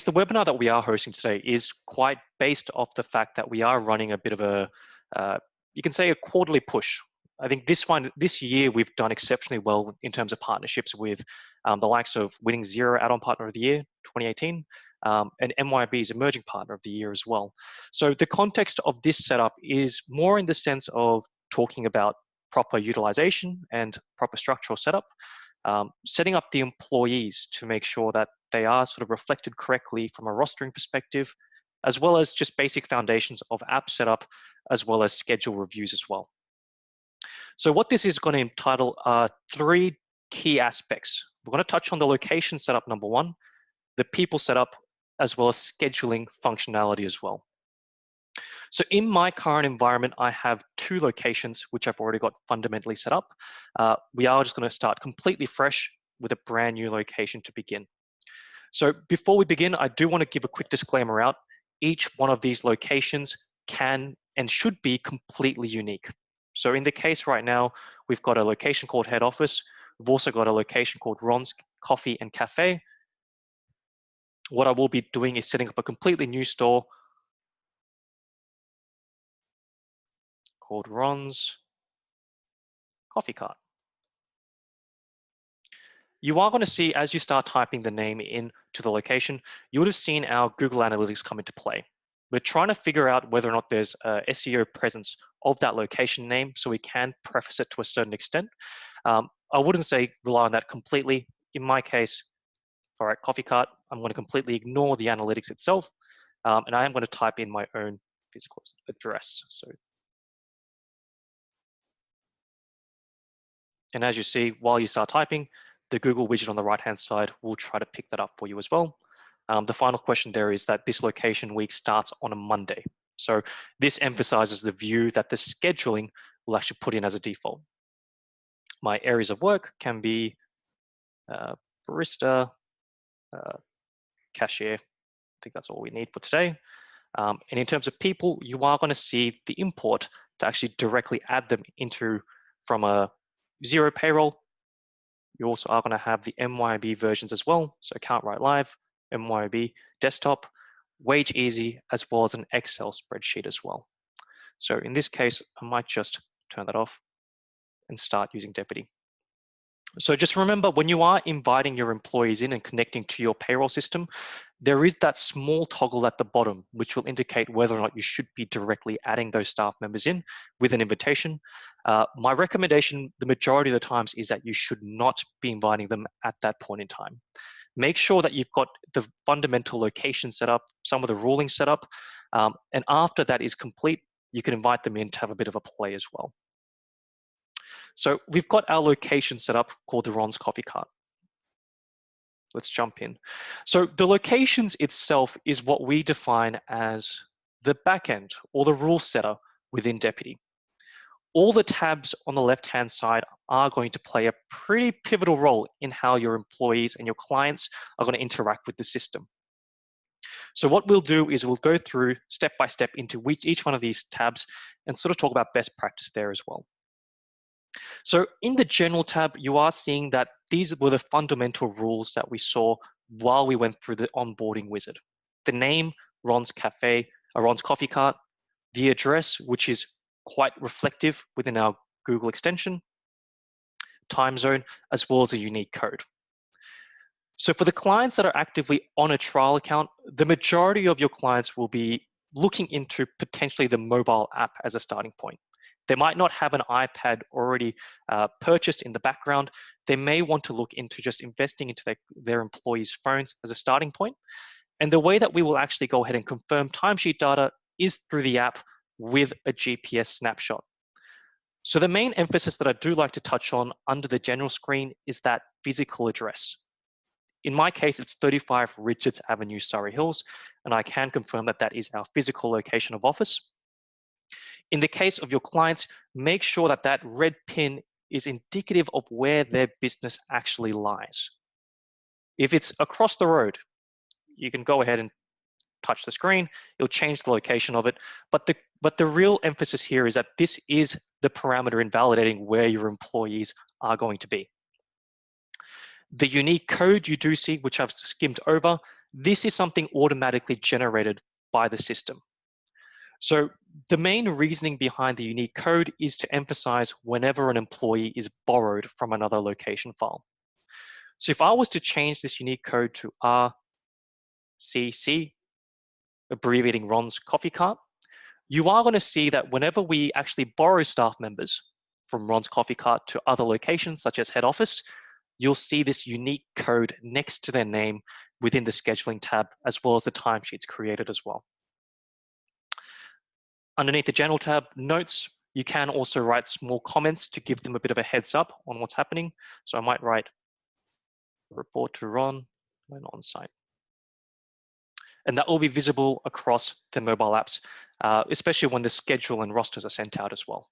The webinar that we are hosting today is quite based off the fact that we are running a bit of a, you can say a quarterly push. I think this year we've done exceptionally well in terms of partnerships with the likes of winning Xero Add-on Partner of the Year 2018 and MYOB's Emerging Partner of the Year as well. So the context of this setup is more in the sense of talking about proper utilization and proper structural setup, setting up the employees to make sure that they are sort of reflected correctly from a rostering perspective, as well as just basic foundations of app setup, as well as schedule reviews as well. So what this is going to entitle are 3 key aspects. We're going to touch on the location setup, number 1, the people setup, as well as scheduling functionality as well. So in my current environment, I have 2 locations, which I've already got fundamentally set up. We are just going to start completely fresh with a brand new location to begin. So before we begin, I do want to give a quick disclaimer out. Each one of these locations can and should be completely unique. So in the case right now, we've got a location called Head Office. We've also got a location called Ron's Coffee and Cafe. What I will be doing is setting up a completely new store called Ron's Coffee Cart. You are going to see, as you start typing the name into the location, you would have seen our Google Analytics come into play. We're trying to figure out whether or not there's a SEO presence of that location name, so we can preface it to a certain extent. I wouldn't say rely on that completely. In my case, all right, Coffee Cart, I'm going to completely ignore the analytics itself, and I am going to type in my own physical address. And as you see, while you start typing, the Google widget on the right-hand side will try to pick that up for you as well. The final question there is that this location week starts on a Monday. So this emphasizes the view that the scheduling will actually put in as a default. My areas of work can be barista, cashier. I think that's all we need for today. And in terms of people, you are going to see the import to actually directly add them into from a Xero payroll. You also are going to have the MYOB versions as well. So Account Right Live, MYOB desktop, Wage Easy, as well as an Excel spreadsheet as well. So in this case, I might just turn that off and start using Deputy. So just remember, when you are inviting your employees in and connecting to your payroll system, there is that small toggle at the bottom, which will indicate whether or not you should be directly adding those staff members in with an invitation. My recommendation, the majority of the times, is that you should not be inviting them at that point in time. Make sure that you've got the fundamental location set up, some of the ruling set up, and after that is complete, you can invite them in to have a bit of a play as well. So we've got our location set up called the Ron's Coffee Cart. Let's jump in. So the locations itself is what we define as the backend or the rule setter within Deputy. All the tabs on the left-hand side are going to play a pretty pivotal role in how your employees and your clients are going to interact with the system. So what we'll do is we'll go through step by step into each one of these tabs and sort of talk about best practice there as well. So in the general tab, you are seeing that these were the fundamental rules that we saw while we went through the onboarding wizard. The name, Ron's Cafe, Ron's Coffee Cart, the address, which is quite reflective within our Google extension, time zone, as well as a unique code. So for the clients that are actively on a trial account, the majority of your clients will be looking into potentially the mobile app as a starting point. They might not have an iPad already purchased in the background. They may want to look into just investing into their employees' phones as a starting point. And the way that we will actually go ahead and confirm timesheet data is through the app with a GPS snapshot. So the main emphasis that I do like to touch on under the general screen is that physical address. In my case, it's 35 Richards Avenue, Surrey Hills, and I can confirm that that is our physical location of office. In the case of your clients, make sure that that red pin is indicative of where their business actually lies. If it's across the road, you can go ahead and touch the screen, it'll change the location of it. But the real emphasis here is that this is the parameter in validating where your employees are going to be. The unique code you do see, which I've skimmed over, This is something automatically generated by the system. So the main reasoning behind the unique code is to emphasize whenever an employee is borrowed from another location file. So if I was to change this unique code to RCC, abbreviating Ron's Coffee Cart, you are going to see that whenever we actually borrow staff members from Ron's Coffee Cart to other locations, such as head office, you'll see this unique code next to their name within the scheduling tab, as well as the timesheets created as well. Underneath the general tab, notes, you can also write small comments to give them a bit of a heads up on what's happening. So I might write, report to Ron when on site. And that will be visible across the mobile apps, especially when the schedule and rosters are sent out as well.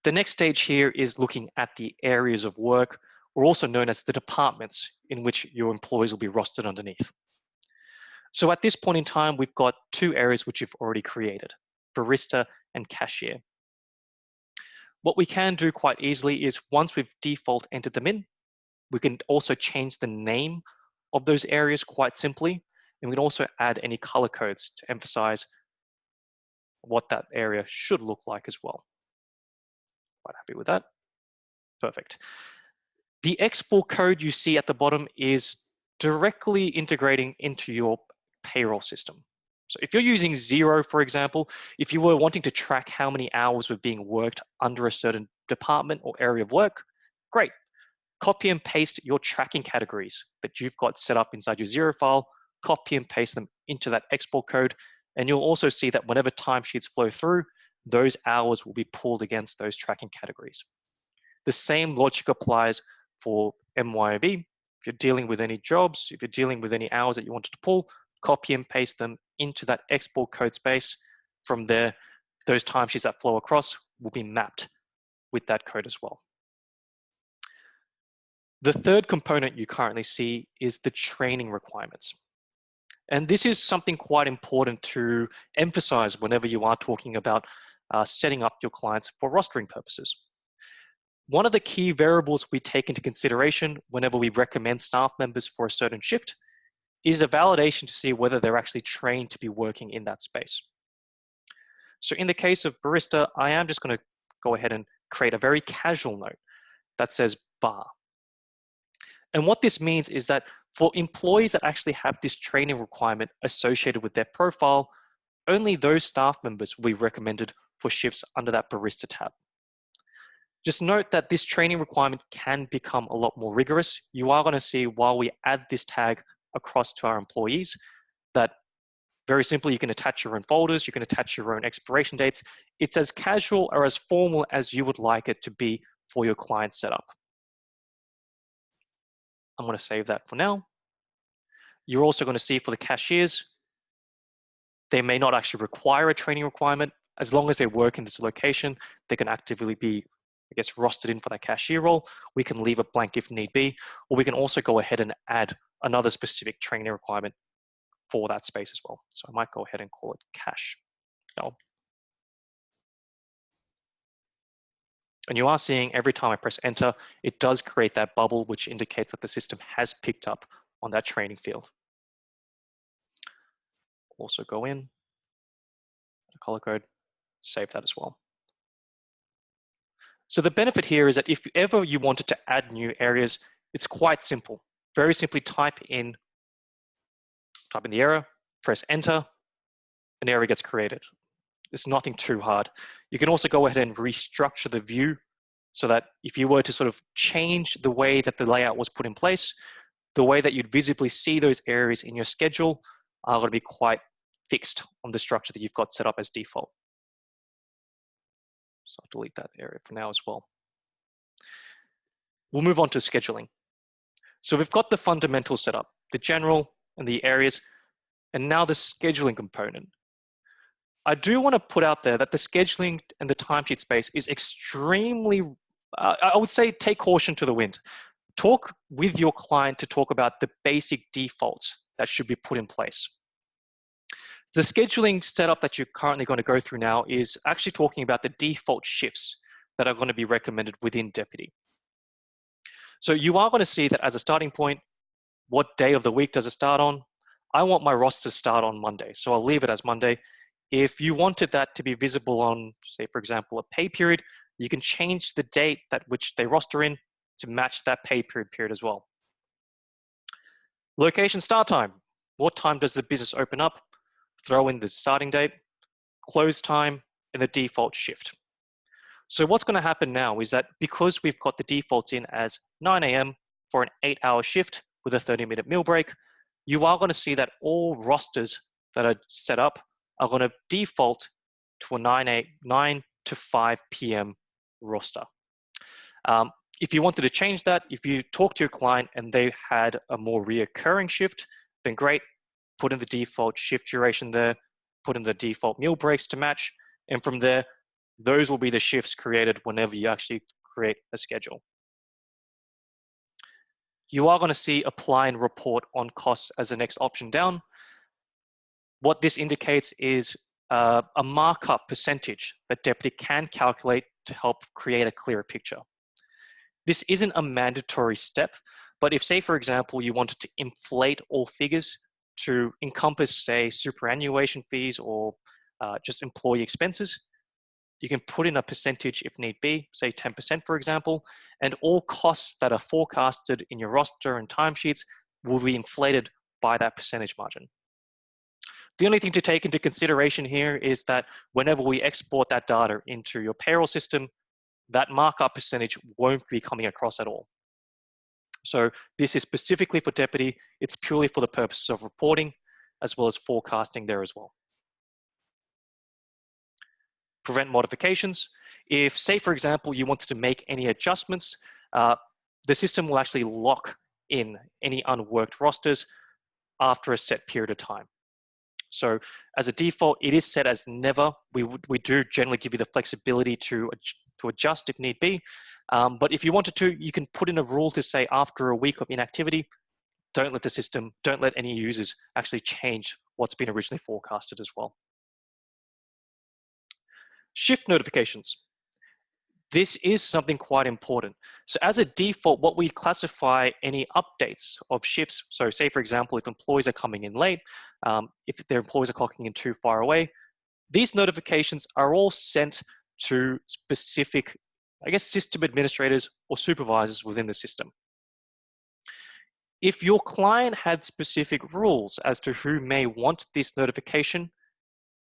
The next stage here is looking at the areas of work, or also known as the departments in which your employees will be rostered underneath. So at this point in time, we've got two areas which you've already created, barista and cashier. What we can do quite easily is once we've default entered them in, we can also change the name of those areas quite simply, and we can also add any color codes to emphasize what that area should look like as well. Quite happy with that. Perfect. The export code you see at the bottom is directly integrating into your payroll system. So if you're using Xero, for example, if you were wanting to track how many hours were being worked under a certain department or area of work, great. Copy and paste your tracking categories that you've got set up inside your Xero file, copy and paste them into that export code, and you'll also see that whenever timesheets flow through, those hours will be pulled against those tracking categories. The same logic applies for MYOB. If you're dealing with any jobs, if you're dealing with any hours that you wanted to pull, copy and paste them into that export code space. From there, those timesheets that flow across will be mapped with that code as well. The third component you currently see is the training requirements. And this is something quite important to emphasize whenever you are talking about setting up your clients for rostering purposes. One of the key variables we take into consideration whenever we recommend staff members for a certain shift is a validation to see whether they're actually trained to be working in that space. So in the case of barista, I am just going to go ahead and create a very casual note that says bar. And what this means is that for employees that actually have this training requirement associated with their profile, only those staff members will be recommended for shifts under that barista tab. Just note that this training requirement can become a lot more rigorous. You are going to see while we add this tag across to our employees that very simply you can attach your own folders, you can attach your own expiration dates. It's as casual or as formal as you would like it to be for your client setup. I'm going to save that for now. You're also going to see for the cashiers, they may not actually require a training requirement. As long as they work in this location, they can actively be, I guess, rostered in for that cashier role. We can leave it blank if need be, or we can also go ahead and add another specific training requirement for that space as well. So I might go ahead and call it cash. And you are seeing every time I press enter, it does create that bubble, which indicates that the system has picked up on that training field. Also go in, color code, save that as well. So the benefit here is that if ever you wanted to add new areas, it's quite simple. Very simply type in the error, press enter, an area gets created. It's nothing too hard. You can also go ahead and restructure the view so that if you were to sort of change the way that the layout was put in place, the way that you'd visibly see those areas in your schedule are going to be quite fixed on the structure that you've got set up as default. So I'll delete that area for now as well. We'll move on to scheduling. So we've got the fundamentals set up, the general and the areas, and now the scheduling component. I do want to put out there that the scheduling and the timesheet space is extremely, I would say take caution to the wind. Talk with your client to talk about the basic defaults that should be put in place. The scheduling setup that you're currently going to go through now is actually talking about the default shifts that are going to be recommended within Deputy. So you are going to see that as a starting point, What day of the week does it start on? I want my roster to start on Monday, so I'll leave it as Monday. If you wanted that to be visible on, say, for example, a pay period, you can change the date that which they roster in to match that pay period as well. Location start time. What time does the business open up? Throw in the starting date, close time, and the default shift. So what's going to happen now is that because we've got the defaults in as 9 a.m. for an 8-hour shift with a 30-minute meal break, you are going to see that all rosters that are set up are going to default to a 9 to 5 p.m. roster. If you wanted to change that, if you talk to your client and they had a more reoccurring shift, then great, put in the default shift duration there, put in the default meal breaks to match, and from there, those will be the shifts created whenever you actually create a schedule. You are going to see apply and report on costs as the next option down. What this indicates is a markup percentage that Deputy can calculate to help create a clearer picture. This isn't a mandatory step, but if, say, for example, you wanted to inflate all figures to encompass, say, superannuation fees or just employee expenses, you can put in a percentage if need be, say 10%, for example, and all costs that are forecasted in your roster and timesheets will be inflated by that percentage margin. The only thing to take into consideration here is that whenever we export that data into your payroll system, that markup percentage won't be coming across at all. So this is specifically for Deputy. It's purely for the purposes of reporting as well as forecasting there as well. Prevent modifications. If, say, for example, you wanted to make any adjustments, the system will actually lock in any unworked rosters after a set period of time. So as a default, it is set as never. We do generally give you the flexibility to adjust if need be. But if you wanted to, you can put in a rule to say after a week of inactivity, don't let any users actually change what's been originally forecasted as well. Shift notifications. This is something quite important. So as a default, what we classify any updates of shifts, so say for example, if employees are coming in late, if their employees are clocking in too far away, these notifications are all sent to specific, I guess, system administrators or supervisors within the system. If your client had specific rules as to who may want this notification,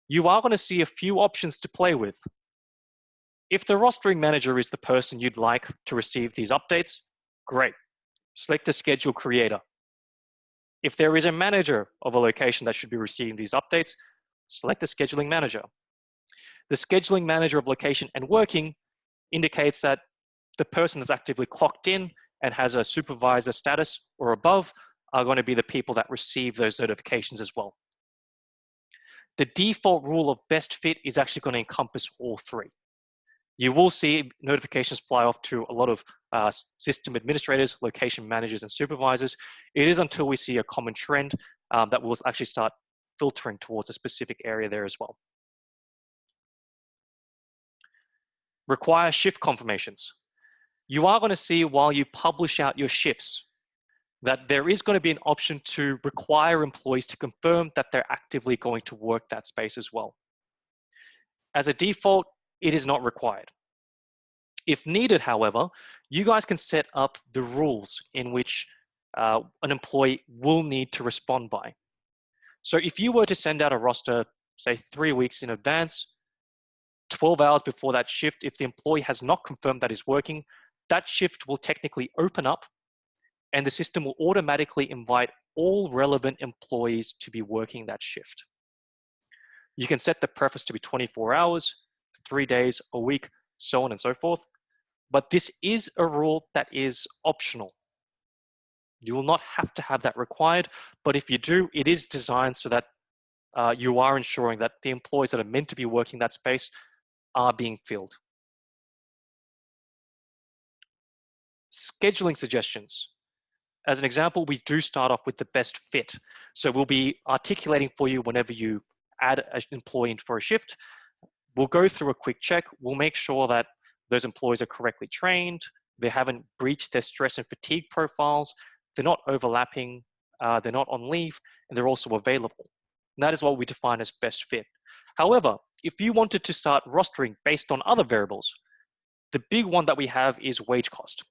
you are going to see a few options to play with. If the rostering manager is the person you'd like to receive these updates, great. Select the schedule creator. If there is a manager of a location that should be receiving these updates, select the scheduling manager. The scheduling manager of location and working indicates that the person that's actively clocked in and has a supervisor status or above are going to be the people that receive those notifications as well. The default rule of best fit is actually going to encompass all three. You will see notifications fly off to a lot of system administrators, location managers, and supervisors. It is until we see a common trend that we'll actually start filtering towards a specific area there as well. Require shift confirmations. You are going to see while you publish out your shifts that there is going to be an option to require employees to confirm that they're actively going to work that space as well. As a default, it is not required. If needed, however, you guys can set up the rules in which an employee will need to respond by. So if you were to send out a roster, say 3 weeks in advance, 12 hours before that shift, if the employee has not confirmed that is working, that shift will technically open up and the system will automatically invite all relevant employees to be working that shift. You can set the preference to be 24 hours, 3 days, a week, so on and so forth. But this is a rule that is optional. You will not have to have that required, but if you do, it is designed so that you are ensuring that the employees that are meant to be working that space are being filled. Scheduling suggestions. As an example, we do start off with the best fit. So we'll be articulating for you whenever you add an employee in for a shift. We'll go through a quick check. We'll make sure that those employees are correctly trained, they haven't breached their stress and fatigue profiles, they're not overlapping, they're not on leave, and they're also available. And that is what we define as best fit. However, if you wanted to start rostering based on other variables, the big one that we have is wage cost.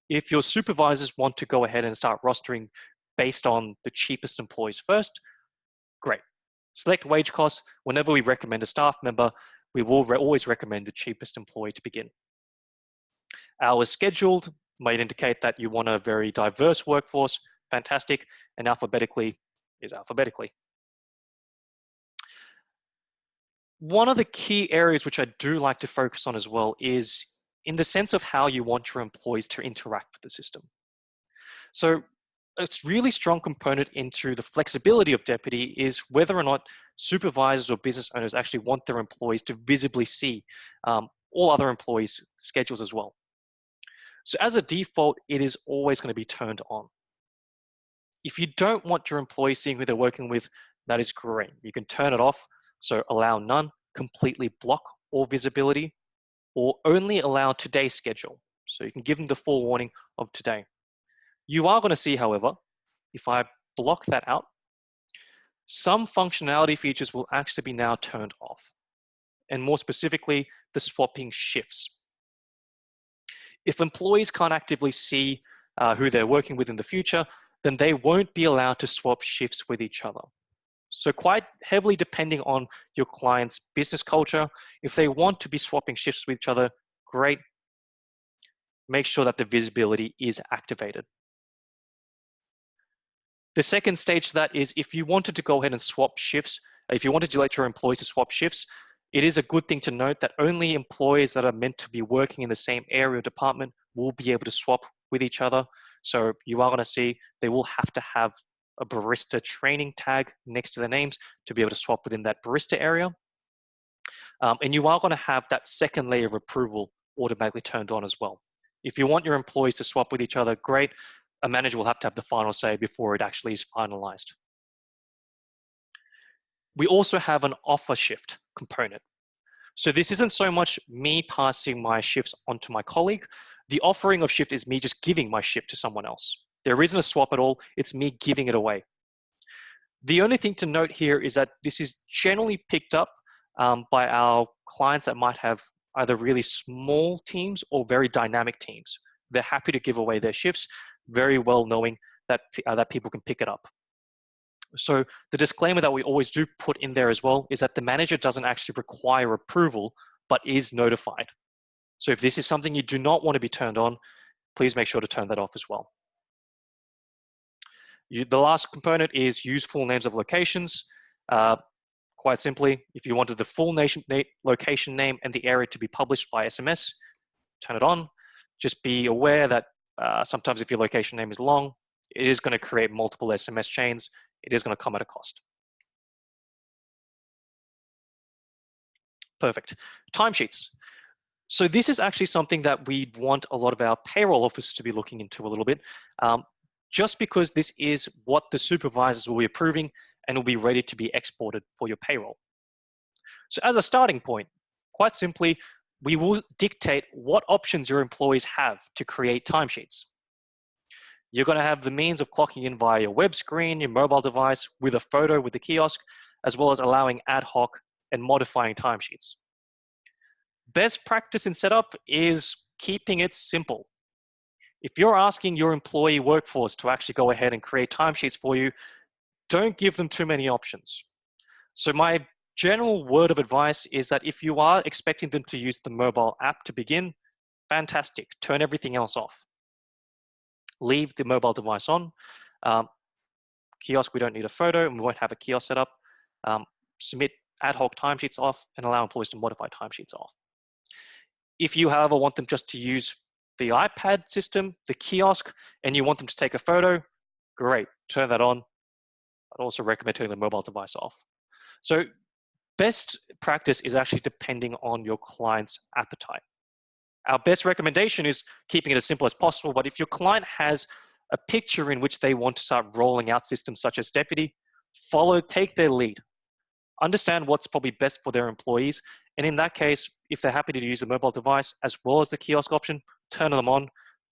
If your supervisors want to go ahead and start rostering based on the cheapest employees first, great. Select wage costs. Whenever we recommend a staff member, we will always recommend the cheapest employee to begin. Hours scheduled might indicate that you want a very diverse workforce. Fantastic. And alphabetically is alphabetically. One of the key areas which I do like to focus on as well is in the sense of how you want your employees to interact with the system. So a really strong component into the flexibility of Deputy is whether or not supervisors or business owners actually want their employees to visibly see all other employees' schedules as well. So as a default, it is always going to be turned on. If you don't want your employees seeing who they're working with, that is great. You can turn it off. So allow none, completely block all visibility, or only allow today's schedule. So you can give them the forewarning of today. You are going to see, however, if I block that out, some functionality features will actually be now turned off. And more specifically, the swapping shifts. If employees can't actively see who they're working with in the future, then they won't be allowed to swap shifts with each other. So quite heavily depending on your client's business culture. If they want to be swapping shifts with each other, great. Make sure that the visibility is activated. The second stage to that is if you wanted to go ahead and swap shifts, if you wanted to let your employees to swap shifts, it is a good thing to note that only employees that are meant to be working in the same area or department will be able to swap with each other. So you are going to see they will have to have a barista training tag next to their names to be able to swap within that barista area. And you are going to have that second layer of approval automatically turned on as well. If you want your employees to swap with each other, great. A manager will have to have the final say before it actually is finalized. We also have an offer shift component. So this isn't so much me passing my shifts onto my colleague. The offering of shift is me just giving my shift to someone else. There isn't a swap at all. It's me giving it away. The only thing to note here is that this is generally picked up by our clients that might have either really small teams or very dynamic teams. They're happy to give away their shifts, very well knowing that, that people can pick it up. So the disclaimer that we always do put in there as well is that the manager doesn't actually require approval, but is notified. So if this is something you do not want to be turned on, please make sure to turn that off as well. The last component is use full names of locations. Quite simply, if you wanted the full location name and the area to be published by SMS, turn it on. Just be aware that sometimes if your location name is long, it is going to create multiple SMS chains. It is going to come at a cost. Perfect. Timesheets. So this is actually something that we want a lot of our payroll officers to be looking into a little bit, just because this is what the supervisors will be approving and will be ready to be exported for your payroll. So as a starting point, quite simply, we will dictate what options your employees have to create timesheets. You're going to have the means of clocking in via your web screen, your mobile device, with a photo with the kiosk, as well as allowing ad hoc and modifying timesheets. Best practice in setup is keeping it simple. If you're asking your employee workforce to actually go ahead and create timesheets for you, don't give them too many options. So my general word of advice is that if you are expecting them to use the mobile app to begin, fantastic, turn everything else off. Leave the mobile device on. Kiosk, we don't need a photo and we won't have a kiosk set up. Submit ad hoc timesheets off and allow employees to modify timesheets off. If you, however, want them just to use the iPad system, the kiosk, and you want them to take a photo, great, turn that on. I'd also recommend turning the mobile device off. So best practice is actually depending on your client's appetite. Our best recommendation is keeping it as simple as possible, but if your client has a picture in which they want to start rolling out systems such as Deputy, take their lead. Understand what's probably best for their employees, and in that case, if they're happy to use the mobile device as well as the kiosk option, turn them on.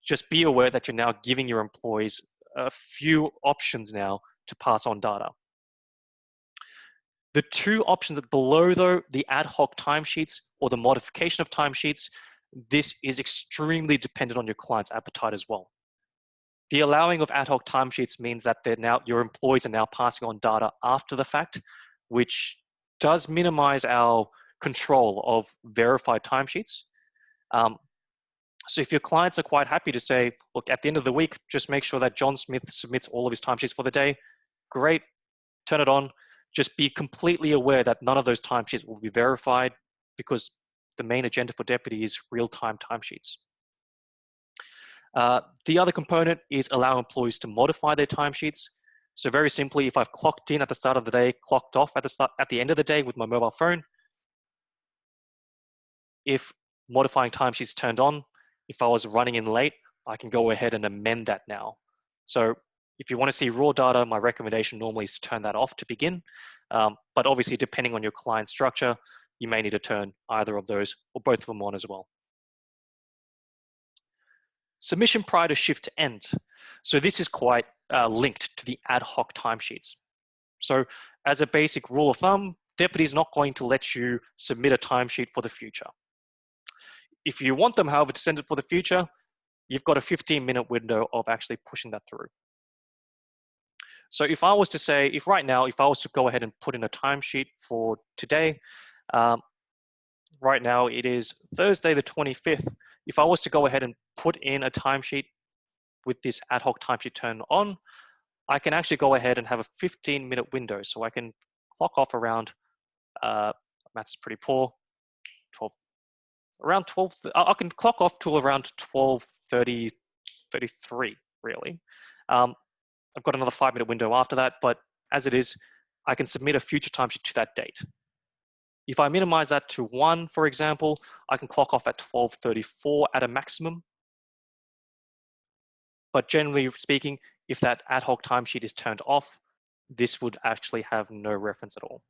Just be aware that you're now giving your employees a few options now to pass on data. The two options below, though, the ad hoc timesheets or the modification of timesheets, this is extremely dependent on your client's appetite as well. The allowing of ad hoc timesheets means that your employees are now passing on data after the fact, which does minimize our control of verified timesheets. So if your clients are quite happy to say, look, at the end of the week, just make sure that John Smith submits all of his timesheets for the day, great, turn it on. Just be completely aware that none of those timesheets will be verified because the main agenda for Deputy is real-time timesheets. The other component is allow employees to modify their timesheets. So very simply, if I've clocked in at the start of the day, clocked off at the end of the day with my mobile phone, if modifying timesheets turned on, if I was running in late, I can go ahead and amend that now. So if you want to see raw data, my recommendation normally is to turn that off to begin. But obviously, depending on your client structure, you may need to turn either of those or both of them on as well. Submission prior to shift to end. So this is quite linked to the ad hoc timesheets. So as a basic rule of thumb, Deputy is not going to let you submit a timesheet for the future. If you want them, however, to send it for the future, you've got a 15-minute window of actually pushing that through. So if I was to say, if I was to go ahead and put in a timesheet for today, right now it is Thursday the 25th. If I was to go ahead and put in a timesheet with this ad hoc timesheet turned on, I can actually go ahead and have a 15-minute window. So I can clock off around, maths is pretty poor, around 12, I can clock off till around 12:30, 33, really. I've got another 5-minute window after that, but as it is, I can submit a future timesheet to that date. If I minimize that to 1, for example, I can clock off at 12:34 at a maximum. But generally speaking, if that ad hoc timesheet is turned off, this would actually have no reference at all.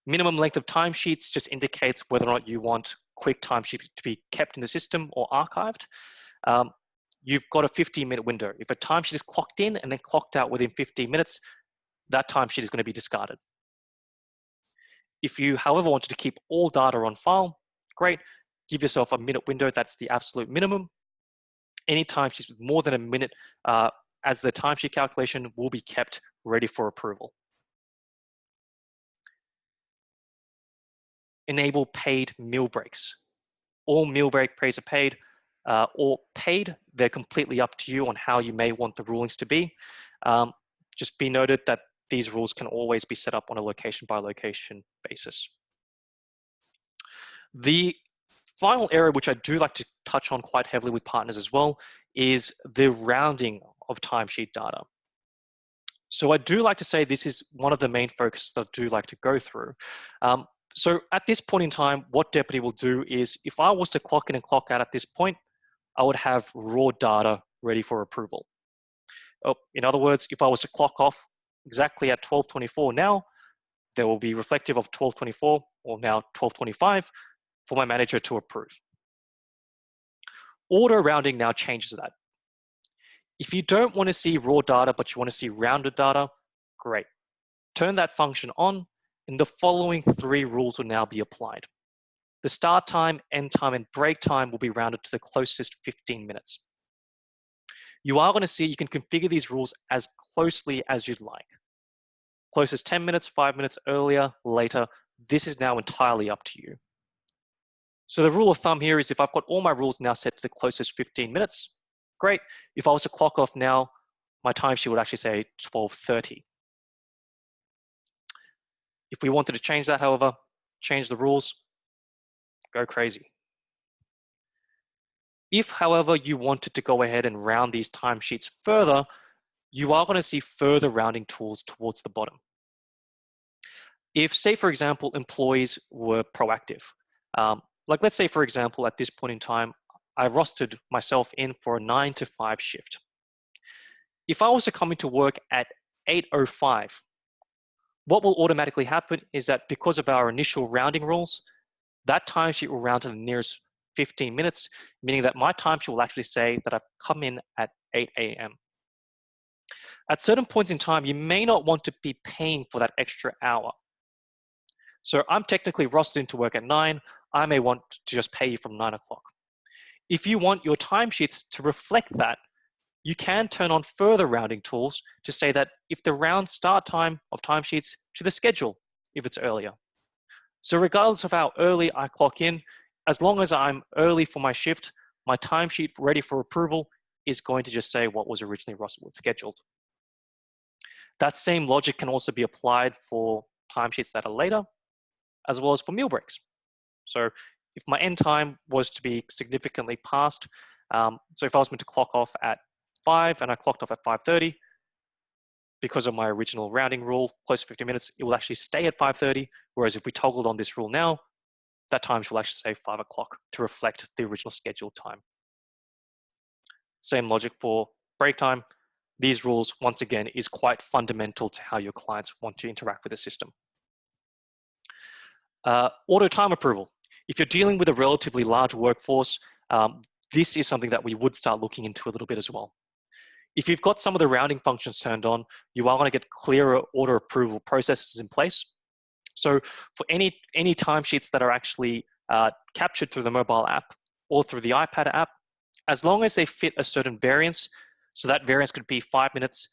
Minimum length of timesheets just indicates whether or not you want quick timesheets to be kept in the system or archived. You've got a 15-minute window. If a timesheet is clocked in and then clocked out within 15 minutes, that timesheet is going to be discarded. If you, however, wanted to keep all data on file, great. Give yourself a minute window. That's the absolute minimum. Any timesheets with more than a minute as the timesheet calculation will be kept ready for approval. Enable paid meal breaks. All meal break pays are paid or paid. They're completely up to you on how you may want the rulings to be. Just be noted that these rules can always be set up on a location by location basis. The final area, which I do like to touch on quite heavily with partners as well, is the rounding of timesheet data. So I do like to say this is one of the main focuses that I do like to go through. So at this point in time, what Deputy will do is, if I was to clock in and clock out at this point, I would have raw data ready for approval. In other words, if I was to clock off exactly at 12:24 now, there will be reflective of 12:24 or now 12:25 for my manager to approve. Auto rounding now changes that. If you don't want to see raw data, but you want to see rounded data, great. Turn that function on, and the following 3 rules will now be applied. The start time, end time, and break time will be rounded to the closest 15 minutes. You are going to see you can configure these rules as closely as you'd like. Closest 10 minutes, 5 minutes earlier, later, this is now entirely up to you. So the rule of thumb here is if I've got all my rules now set to the closest 15 minutes, great. If I was to clock off now, my timesheet would actually say 12:30. If we wanted to change that, however, change the rules, go crazy. If, however, you wanted to go ahead and round these timesheets further, you are going to see further rounding tools towards the bottom. If, say, for example, employees were proactive, like let's say, for example, at this point in time, I rostered myself in for a 9 to 5 shift. If I was to come into work at 8:05, what will automatically happen is that because of our initial rounding rules, that timesheet will round to the nearest 15 minutes, meaning that my timesheet will actually say that I've come in at 8 a.m. At certain points in time, you may not want to be paying for that extra hour. So I'm technically rostered into work at 9. I may want to just pay you from 9 o'clock. If you want your timesheets to reflect that, you can turn on further rounding tools to say that if the round start time of timesheets to the schedule, if it's earlier. So regardless of how early I clock in, as long as I'm early for my shift, my timesheet ready for approval is going to just say what was originally scheduled. That same logic can also be applied for timesheets that are later, as well as for meal breaks. So if my end time was to be significantly past, so if I was meant to clock off at 5 and I clocked off at 5:30, because of my original rounding rule, close to 50 minutes, it will actually stay at 5:30. Whereas if we toggled on this rule now, that time will actually say 5 o'clock to reflect the original scheduled time. Same logic for break time. These rules, once again, is quite fundamental to how your clients want to interact with the system. Auto time approval. If you're dealing with a relatively large workforce, this is something that we would start looking into a little bit as well. If you've got some of the rounding functions turned on, you are going to get clearer auto approval processes in place. So for any timesheets that are actually captured through the mobile app or through the iPad app, as long as they fit a certain variance, so that variance could be 5 minutes,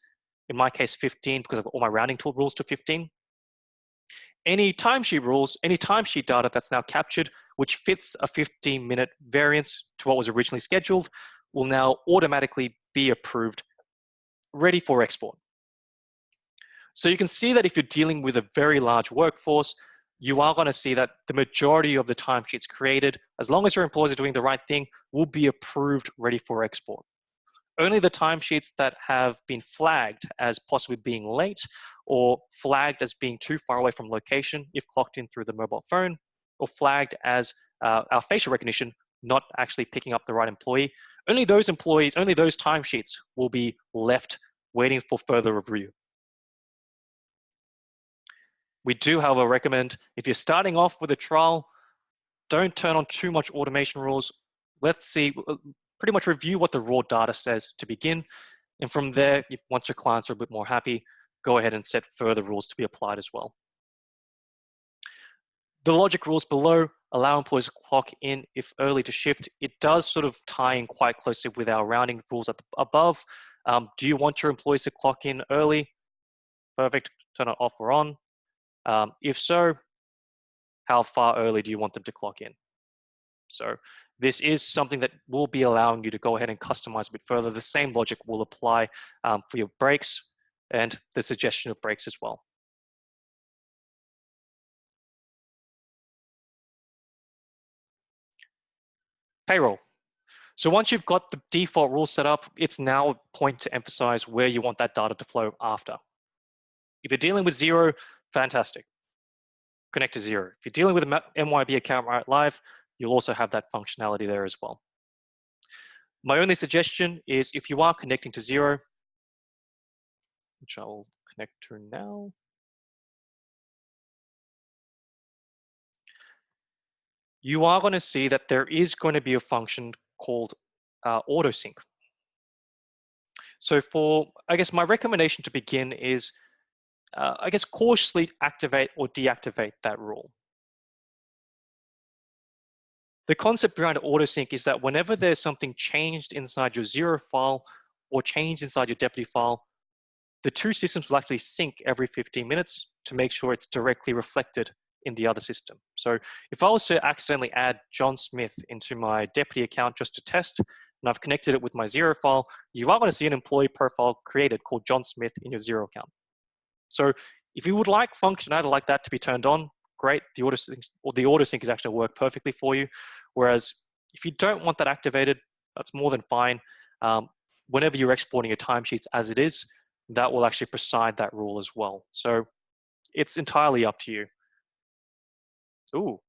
in my case 15, because I've got all my rounding tool rules to 15. Any timesheet rules, any timesheet data that's now captured, which fits a 15-minute variance to what was originally scheduled, will now automatically be approved, ready for export. So you can see that if you're dealing with a very large workforce, you are going to see that the majority of the timesheets created, as long as your employees are doing the right thing, will be approved, ready for export. Only the timesheets that have been flagged as possibly being late or flagged as being too far away from location if clocked in through the mobile phone, or flagged as our facial recognition not actually picking up the right employee, only those employees, only those timesheets will be left waiting for further review. We do, however, recommend if you're starting off with a trial, don't turn on too much automation rules. Let's see, pretty much review what the raw data says to begin. And from there, once your clients are a bit more happy, go ahead and set further rules to be applied as well. The logic rules below allow employees to clock in if early to shift. It does sort of tie in quite closely with our rounding rules above. Do you want your employees to clock in early? Perfect, turn it off or on. If so, how far early do you want them to clock in? So this is something that will be allowing you to go ahead and customize a bit further. The same logic will apply for your breaks and the suggestion of breaks as well. Payroll. So once you've got the default rules set up, it's now a point to emphasize where you want that data to flow after. If you're dealing with Xero, fantastic. Connect to Xero. If you're dealing with an MYOB account right live, you'll also have that functionality there as well. My only suggestion is if you are connecting to Xero, which I will connect to now. You are going to see that there is going to be a function called autosync. So I guess my recommendation to begin is, I guess, cautiously activate or deactivate that rule. The concept behind autosync is that whenever there's something changed inside your Xero file or changed inside your Deputy file, the two systems will actually sync every 15 minutes to make sure it's directly reflected in the other system. So if I was to accidentally add John Smith into my Deputy account just to test, and I've connected it with my Xero file, you are going to see an employee profile created called John Smith in your Xero account. So if you would like functionality like that to be turned on, great, the autosync is actually work perfectly for you. Whereas if you don't want that activated, that's more than fine. Whenever you're exporting your timesheets as it is, that will actually preside that rule as well. So it's entirely up to you. Ooh,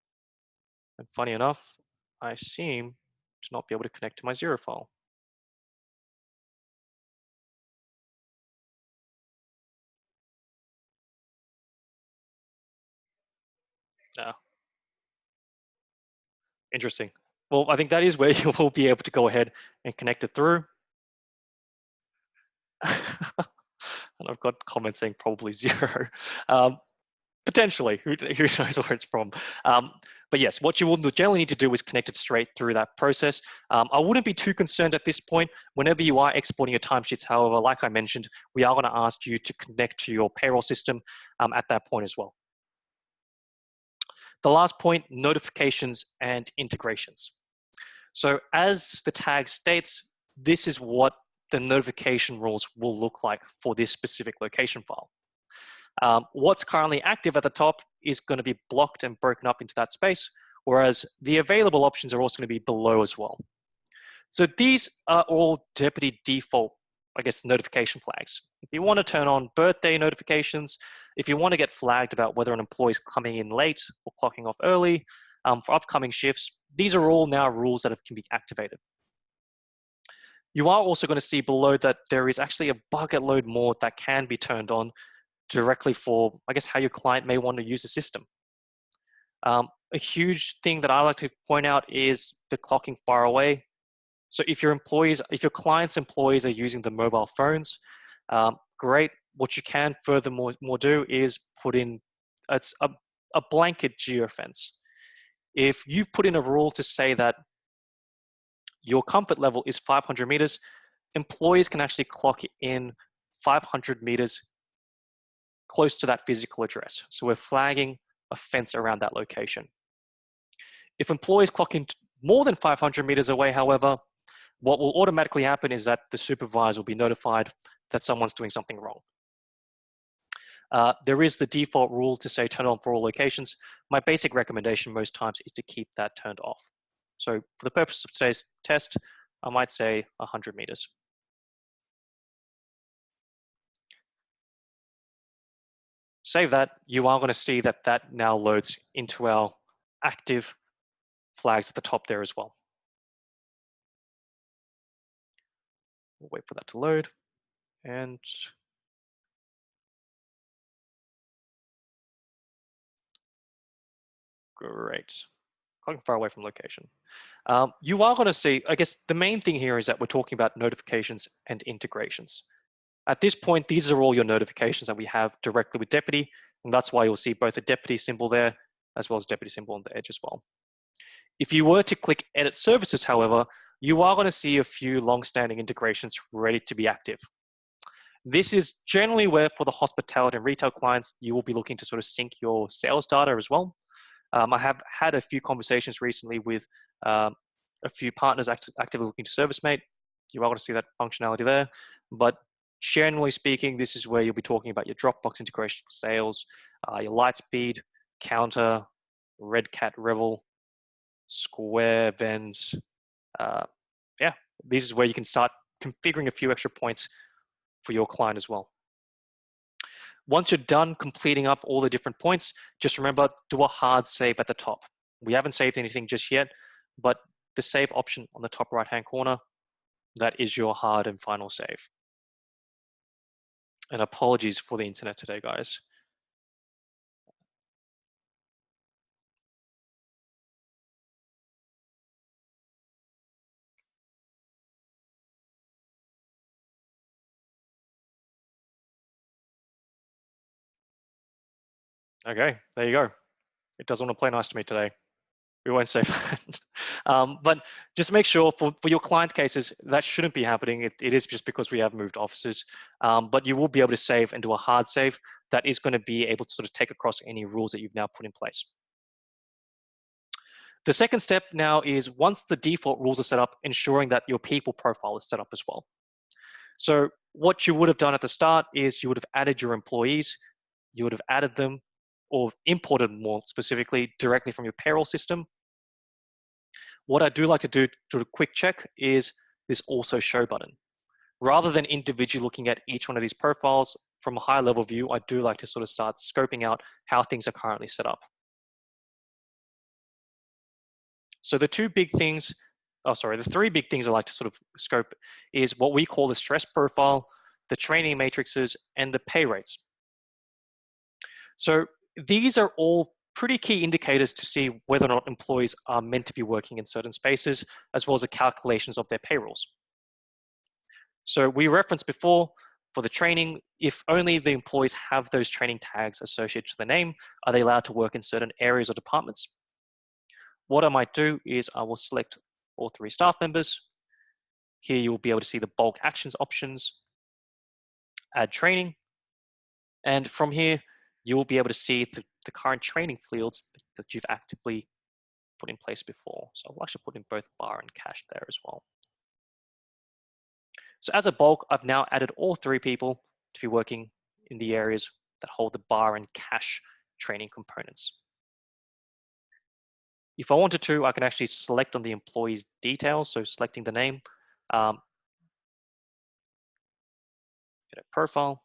and funny enough, I seem to not be able to connect to my Xero file. No. Interesting. Well, I think that is where you will be able to go ahead and connect it through. And I've got comments saying probably 0. Potentially, who knows where it's from. But yes, what you will generally need to do is connect it straight through that process. I wouldn't be too concerned at this point. Whenever you are exporting your timesheets, however, like I mentioned, we are going to ask you to connect to your payroll system at that point as well. The last point, notifications and integrations. So as the tag states, this is what the notification rules will look like for this specific location file. What's currently active at the top is going to be blocked and broken up into that space, whereas the available options are also going to be below as well. So these are all Deputy default, I guess, notification flags. If you want to turn on birthday notifications, if you want to get flagged about whether an employee is coming in late or clocking off early for upcoming shifts, these are all now rules that can be activated. You are also going to see below that there is actually a bucket load more that can be turned on directly for, I guess, how your client may want to use the system. A huge thing that I like to point out is the clocking far away. So if your client's employees are using the mobile phones, great. What you can furthermore do is put in a blanket geofence. If you've put in a rule to say that your comfort level is 500 meters, employees can actually clock in 500 meters close to that physical address. So we're flagging a fence around that location. If employees clock in more than 500 meters away, however, what will automatically happen is that the supervisor will be notified that someone's doing something wrong. There is the default rule to say turn on for all locations. My basic recommendation most times is to keep that turned off. So for the purpose of today's test, I might say 100 meters. Save that. You are going to see that that now loads into our active flags at the top there as well. We'll wait for that to load. And great. Clocking far away from location. You are going to see, I guess the main thing here is that we're talking about notifications and integrations. At this point, these are all your notifications that we have directly with Deputy, and that's why you'll see both a Deputy symbol there, as well as Deputy symbol on the edge as well. If you were to click Edit Services, however, you are going to see a few long-standing integrations ready to be active. This is generally where, for the hospitality and retail clients, you will be looking to sort of sync your sales data as well. I have had a few conversations recently with a few partners actively looking to ServiceMate. You are going to see that functionality there, but generally speaking, this is where you'll be talking about your Dropbox integration for sales, your Lightspeed, Counter, Redcat, Revel, Square, Vens. Yeah, this is where you can start configuring a few extra points for your client as well. Once you're done completing up all the different points, just remember, do a hard save at the top. We haven't saved anything just yet, but the save option on the top right-hand corner, that is your hard and final save. And apologies for the internet today, guys. Okay, there you go. It doesn't want to play nice to me today. We won't save that. But just make sure for your client cases, that shouldn't be happening. It is just because we have moved offices. But you will be able to save and do a hard save that is going to be able to sort of take across any rules that you've now put in place. The second step now is, once the default rules are set up, ensuring that your people profile is set up as well. So what you would have done at the start is you would have added your employees, you would have added them, or imported more specifically directly from your payroll system. What I do like to do to a quick check is this also show button. Rather than individually looking at each one of these profiles from a high level view, I do like to sort of start scoping out how things are currently set up. So the three big things I like to sort of scope is what we call the stress profile, the training matrices, and the pay rates. So these are all pretty key indicators to see whether or not employees are meant to be working in certain spaces, as well as the calculations of their payrolls. So we referenced before, For the training, if only the employees have those training tags associated to the name, are they allowed to work in certain areas or departments? What I might do is I will select all 3 staff members. Here you will be able to see the bulk actions options, add training, and from here you will be able to see the current training fields that you've actively put in place before. So I'll actually put in both bar and cash there as well. So as a bulk, I've now added all 3 people to be working in the areas that hold the bar and cash training components. If I wanted to, I can actually select on the employee's details, so selecting the name, get a profile.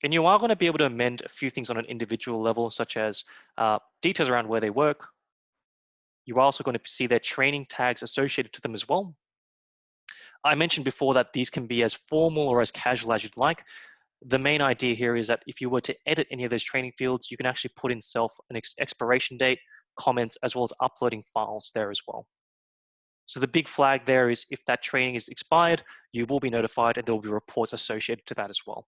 And you are going to be able to amend a few things on an individual level, such as details around where they work. You're also going to see their training tags associated to them as well. I mentioned before that these can be as formal or as casual as you'd like. The main idea here is that if you were to edit any of those training fields, you can actually put in an expiration date, comments, as well as uploading files there as well. So the big flag there is if that training is expired, you will be notified and there will be reports associated to that as well.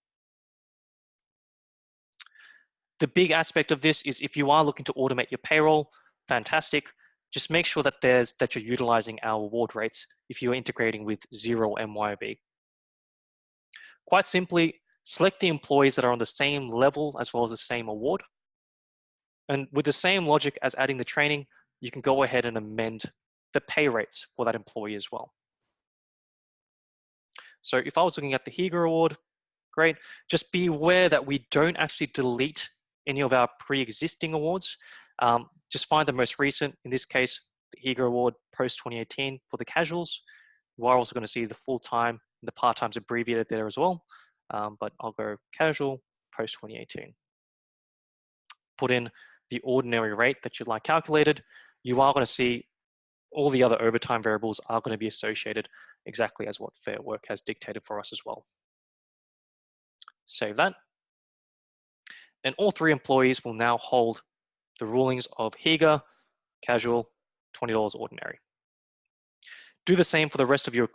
The big aspect of this is if you are looking to automate your payroll, fantastic. Just make sure that you're utilizing our award rates if you're integrating with Xero MYOB. Quite simply, select the employees that are on the same level as well as the same award. And with the same logic as adding the training, you can go ahead and amend the pay rates for that employee as well. So if I was looking at the HIGA award, great. Just be aware that we don't actually delete any of our pre-existing awards. Just find the most recent, in this case, the HIGA award post 2018 for the casuals. You are also going to see the full-time and the part-times abbreviated there as well. But I'll go casual post 2018. Put in the ordinary rate that you'd like calculated. You are going to see all the other overtime variables are going to be associated exactly as what Fair Work has dictated for us as well. Save that. And all 3 employees will now hold the rulings of HIGA, casual, $20 ordinary. Do the same for the rest of your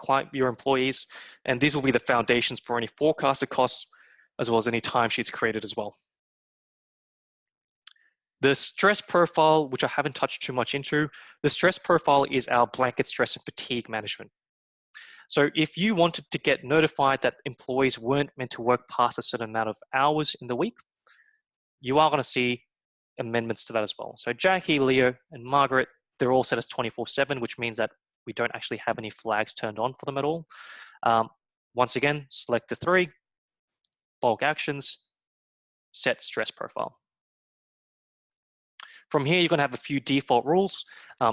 employees, and these will be the foundations for any forecasted costs, as well as any timesheets created as well. The stress profile, which I haven't touched too much into, the stress profile is our blanket stress and fatigue management. So if you wanted to get notified that employees weren't meant to work past a certain amount of hours in the week, you are going to see amendments to that as well. So Jackie, Leo, and Margaret, they're all set as 24/7, which means that we don't actually have any flags turned on for them at all. Once again, select the 3, bulk actions, set stress profile. From here, you're going to have a few default rules.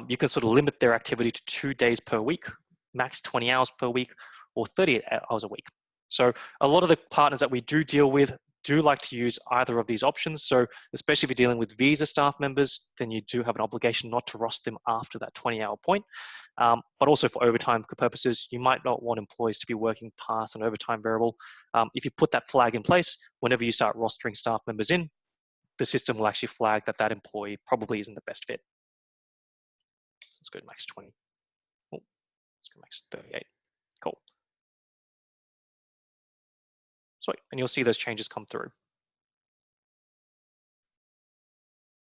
You can sort of limit their activity to 2 days per week, max 20 hours per week, or 30 hours a week. So a lot of the partners that we do deal with do like to use either of these options. So especially if you're dealing with visa staff members, then you do have an obligation not to roster them after that 20-hour point. But also for overtime purposes, you might not want employees to be working past an overtime variable. If you put that flag in place, whenever you start rostering staff members in, the system will actually flag that that employee probably isn't the best fit. Let's go to max 20. Oh, let's go max 38. Cool. Sweet, and you'll see those changes come through.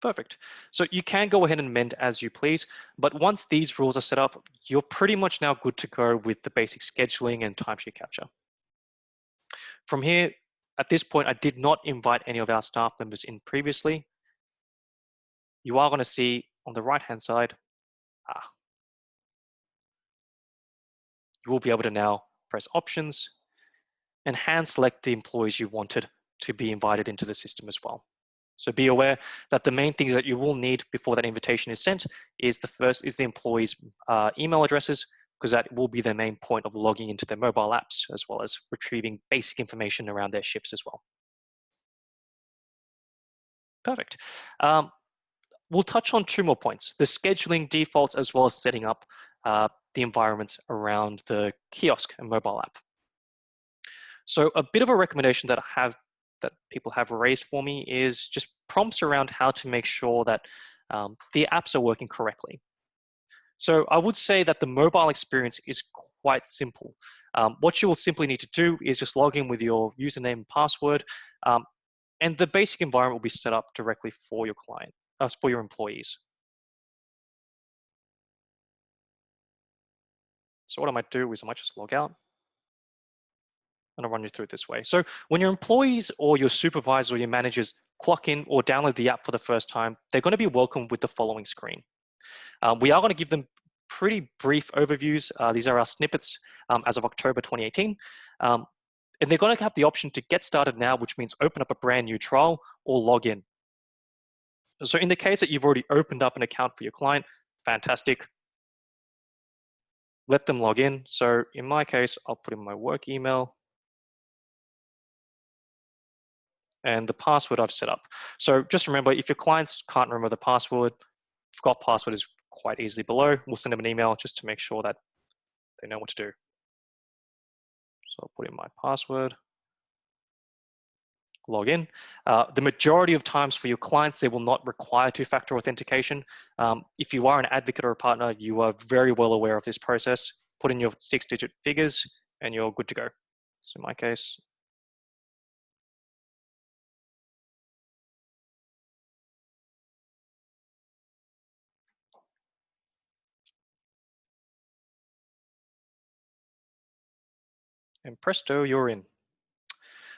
Perfect. So you can go ahead and amend as you please, but once these rules are set up, you're pretty much now good to go with the basic scheduling and timesheet capture. From here, at this point, I did not invite any of our staff members in previously. You are going to see on the right-hand side, you will be able to now press options and hand select the employees you wanted to be invited into the system as well. So be aware that the main things that you will need before that invitation is sent is the employees' email addresses, because that will be their main point of logging into their mobile apps, as well as retrieving basic information around their shifts as well. Perfect. We'll touch on 2 more points, the scheduling defaults, as well as setting up the environments around the kiosk and mobile app. So a bit of a recommendation that people have raised for me is just prompts around how to make sure that the apps are working correctly. So I would say that the mobile experience is quite simple. What you'll simply need to do is just log in with your username and password, and the basic environment will be set up directly for your client, for your employees. So what I might do is I might just log out, and I'll run you through it this way. So when your employees or your supervisors or your managers clock in or download the app for the first time, they're going to be welcomed with the following screen. We are going to give them pretty brief overviews. These are our snippets as of October 2018. And they're going to have the option to get started now, which means open up a brand new trial or log in. So in the case that you've already opened up an account for your client, fantastic. Let them log in. So in my case, I'll put in my work email and the password I've set up. So just remember, if your clients can't remember the password, forgot password is quite easily below. We'll send them an email just to make sure that they know what to do. So I'll put in my password, log in. The majority of times for your clients, they will not require two-factor authentication. If you are an advocate or a partner, you are very well aware of this process. Put in your 6-digit figures and you're good to go. So in my case, and presto, you're in.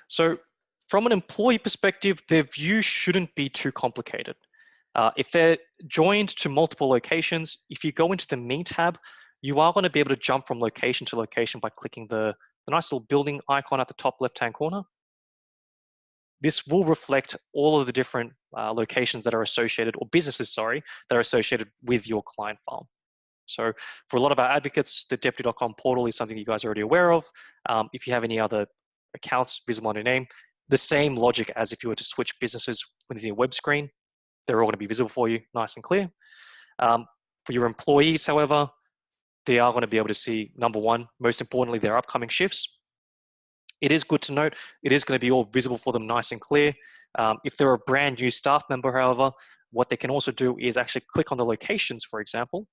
So from an employee perspective, their view shouldn't be too complicated. If they're joined to multiple locations, if you go into the Me tab, you are going to be able to jump from location to location by clicking the nice little building icon at the top left-hand corner. This will reflect all of the different locations that are associated, or businesses, sorry, that are associated with your client farm. So for a lot of our advocates, the Deputy.com portal is something you guys are already aware of. If you have any other accounts visible on your name, the same logic as if you were to switch businesses within your web screen, they're all going to be visible for you, nice and clear. For your employees, however, they are going to be able to see, number one, most importantly, their upcoming shifts. It is good to note, it is going to be all visible for them, nice and clear. If they're a brand new staff member, however, what they can also do is actually click on the locations, for example,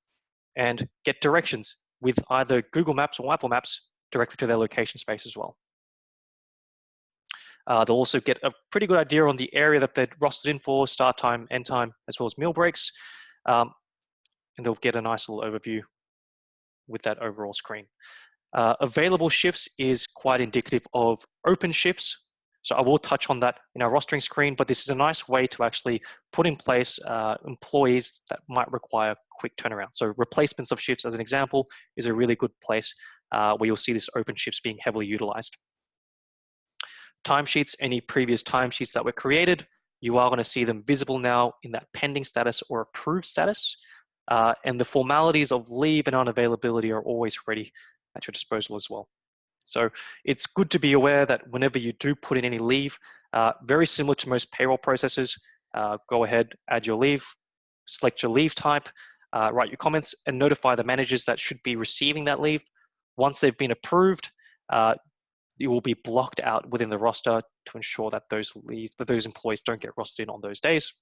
and get directions with either Google Maps or Apple Maps directly to their location space as well. They'll also get a pretty good idea on the area that they're rostered in for, start time, end time, as well as meal breaks. And they'll get a nice little overview with that overall screen. Available shifts is quite indicative of open shifts. So I will touch on that in our rostering screen, but this is a nice way to actually put in place employees that might require quick turnaround. So replacements of shifts, as an example, is a really good place where you'll see this open shifts being heavily utilized. Timesheets, any previous timesheets that were created, you are going to see them visible now in that pending status or approved status. And the formalities of leave and unavailability are always ready at your disposal as well. So it's good to be aware that whenever you do put in any leave, very similar to most payroll processes, go ahead, add your leave, select your leave type, write your comments, and notify the managers that should be receiving that leave. Once they've been approved, it will be blocked out within the roster to ensure that those employees don't get rostered in on those days.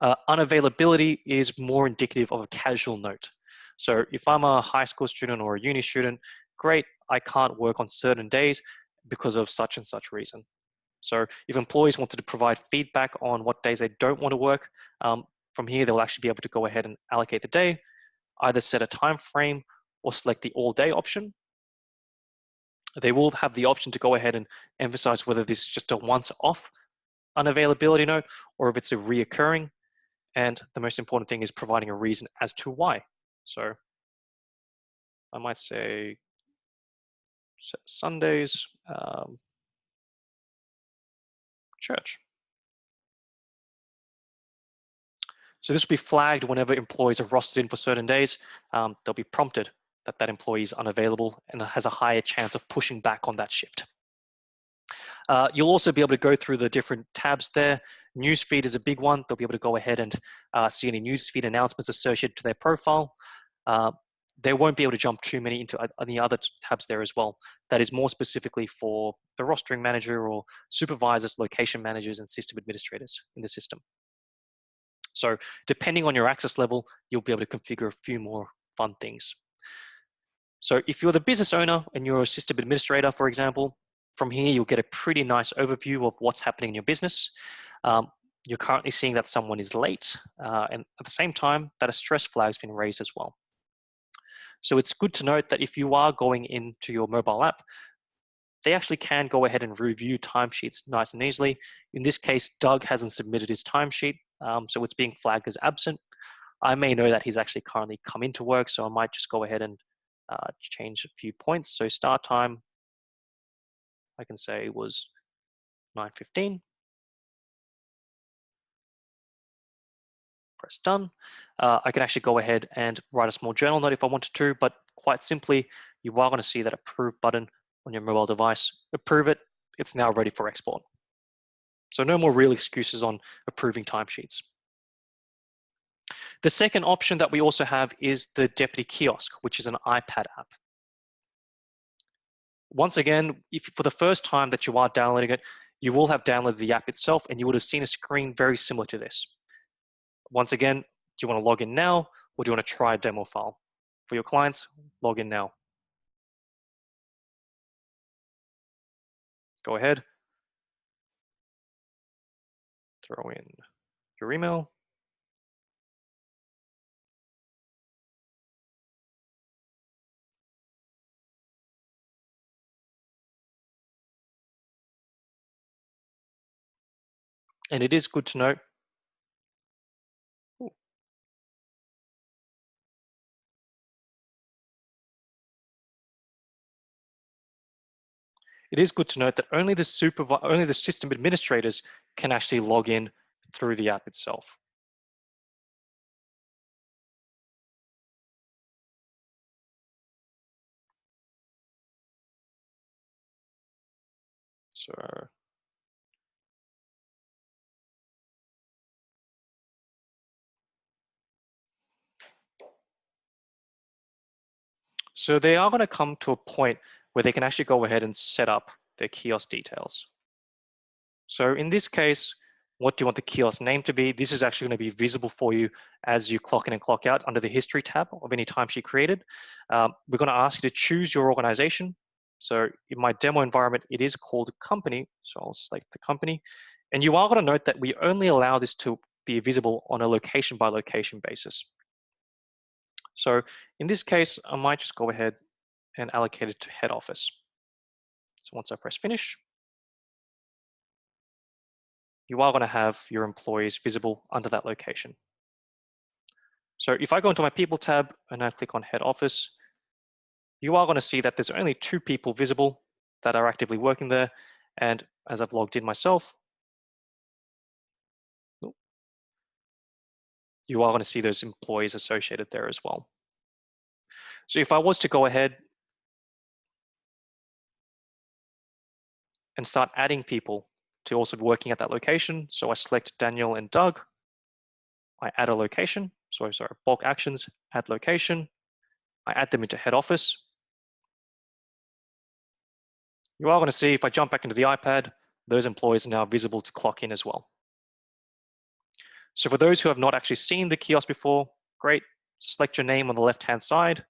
Unavailability is more indicative of a casual note. So if I'm a high school student or a uni student, great, I can't work on certain days because of such and such reason. So if employees wanted to provide feedback on what days they don't want to work, from here they'll actually be able to go ahead and allocate the day, either set a time frame or select the all day option. They will have the option to go ahead and emphasize whether this is just a once-off unavailability note or if it's a reoccurring. And the most important thing is providing a reason as to why. So I might say Sundays, church. So this will be flagged whenever employees are rostered in for certain days. They'll be prompted that that employee is unavailable and has a higher chance of pushing back on that shift. You'll also be able to go through the different tabs there. Newsfeed is a big one. They'll be able to go ahead and see any newsfeed announcements associated to their profile. They won't be able to jump too many into any other tabs there as well. That is more specifically for the rostering manager or supervisors, location managers, and system administrators in the system. So depending on your access level, you'll be able to configure a few more fun things. So if you're the business owner and you're a system administrator, for example, from here you'll get a pretty nice overview of what's happening in your business. You're currently seeing that someone is late, and at the same time that a stress flag has been raised as well. So it's good to note that if you are going into your mobile app, they actually can go ahead and review timesheets nice and easily. In this case, Doug hasn't submitted his timesheet, so it's being flagged as absent. I may know that he's actually currently come into work, so I might just go ahead and change a few points. So start time, I can say was 9:15. Press done. I can actually go ahead and write a small journal note if I wanted to, but quite simply, you are going to see that approve button on your mobile device. Approve it, it's now ready for export. So no more real excuses on approving timesheets. The second option that we also have is the Deputy Kiosk, which is an iPad app. Once again, if for the first time that you are downloading it, you will have downloaded the app itself and you would have seen a screen very similar to this. Once again, do you want to log in now or do you want to try a demo file? For your clients, log in now. Go ahead. Throw in your email. And it is good to note. It is good to note that only the system administrators can actually log in through the app itself. So they are going to come to a point where they can actually go ahead and set up their kiosk details. So in this case, what do you want the kiosk name to be? This is actually going to be visible for you as you clock in and clock out under the history tab of any timesheet created. We're going to ask you to choose your organization. So in my demo environment, it is called company. So I'll select the company. And you are going to note that we only allow this to be visible on a location by location basis. So in this case, I might just go ahead and allocate it to head office. So once I press finish, you are going to have your employees visible under that location. So if I go into my people tab and I click on head office, you are going to see that there's only 2 people visible that are actively working there. And as I've logged in myself, you are going to see those employees associated there as well. So if I was to go ahead and start adding people to also be working at that location, so I select Daniel and Doug, I add a location, so sorry, bulk actions, add location, I add them into head office. You are going to see if I jump back into the iPad, those employees are now visible to clock in as well. So for those who have not actually seen the kiosk before, great, select your name on the left-hand side,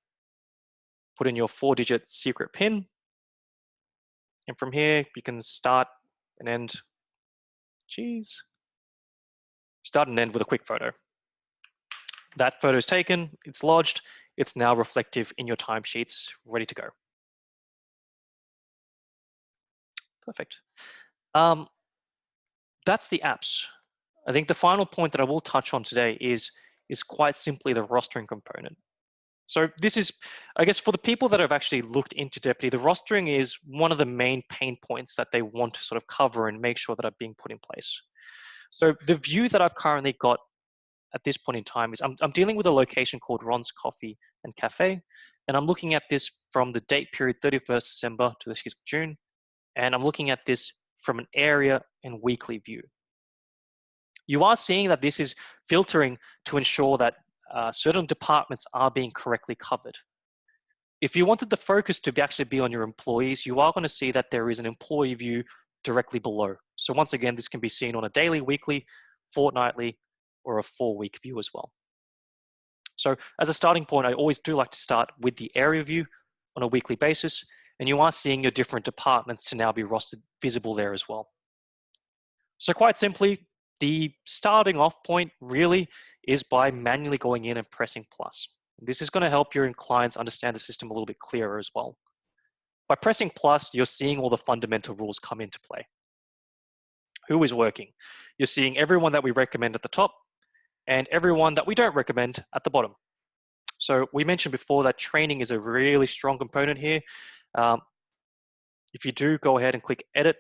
put in your 4-digit secret PIN, and from here you can start and end, start and end with a quick photo. That photo is taken, it's lodged, it's now reflective in your timesheets, ready to go. Perfect. That's the apps. I think the final point that I will touch on today is quite simply the rostering component. So this is, I guess, for the people that have actually looked into Deputy, the rostering is one of the main pain points that they want to sort of cover and make sure that are being put in place. So the view that I've currently got at this point in time is I'm dealing with a location called Ron's Coffee and Cafe, and I'm looking at this from the date period 31st December to the 6th of June, and I'm looking at this from an area and weekly view. You are seeing that this is filtering to ensure that certain departments are being correctly covered. If you wanted the focus to actually be on your employees, you are going to see that there is an employee view directly below. So once again, this can be seen on a daily, weekly, fortnightly, or a 4-week view as well. So as a starting point, I always do like to start with the area view on a weekly basis, and you are seeing your different departments to now be rostered visible there as well. So quite simply, the starting off point really is by manually going in and pressing plus. This is going to help your clients understand the system a little bit clearer as well. By pressing plus, you're seeing all the fundamental rules come into play. Who is working? You're seeing everyone that we recommend at the top and everyone that we don't recommend at the bottom. So we mentioned before that training is a really strong component here. If you do go ahead and click edit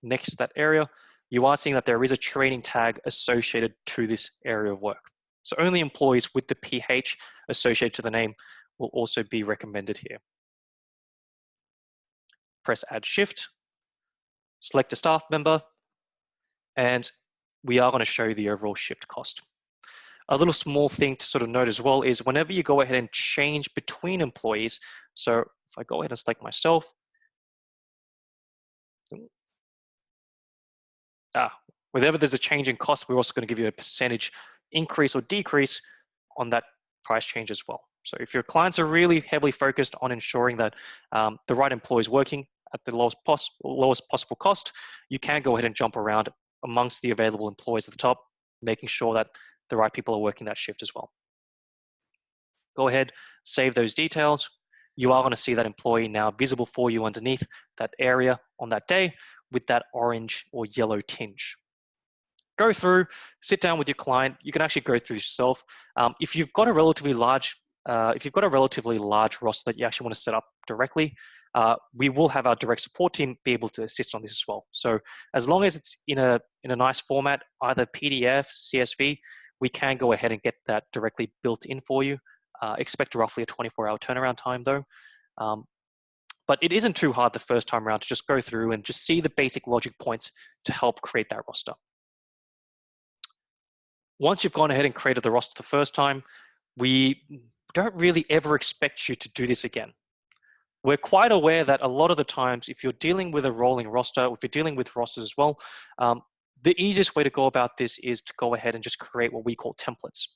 next to that area, you are seeing that there is a training tag associated to this area of work. So only employees with the PH associated to the name will also be recommended here. Press add shift, select a staff member, and we are going to show you the overall shift cost. A little small thing to sort of note as well is whenever you go ahead and change between employees, so if I go ahead and select myself, whenever there's a change in cost, we're also going to give you a percentage increase or decrease on that price change as well. So if your clients are really heavily focused on ensuring that the right employee is working at the lowest possible cost, you can go ahead and jump around amongst the available employees at the top, making sure that the right people are working that shift as well. Go ahead, save those details. You are going to see that employee now visible for you underneath that area on that day with that orange or yellow tinge. Go through, sit down with your client. You can actually go through this yourself. If you've got a relatively large roster that you actually want to set up directly, we will have our direct support team be able to assist on this as well. So as long as it's in a nice format, either PDF, CSV, we can go ahead and get that directly built in for you. Expect roughly a 24-hour turnaround time though. But it isn't too hard the first time around to just go through and just see the basic logic points to help create that roster. Once you've gone ahead and created the roster the first time, we don't really ever expect you to do this again. We're quite aware that a lot of the times, if you're dealing with a rolling roster, or if you're dealing with rosters as well, the easiest way to go about this is to go ahead and just create what we call templates.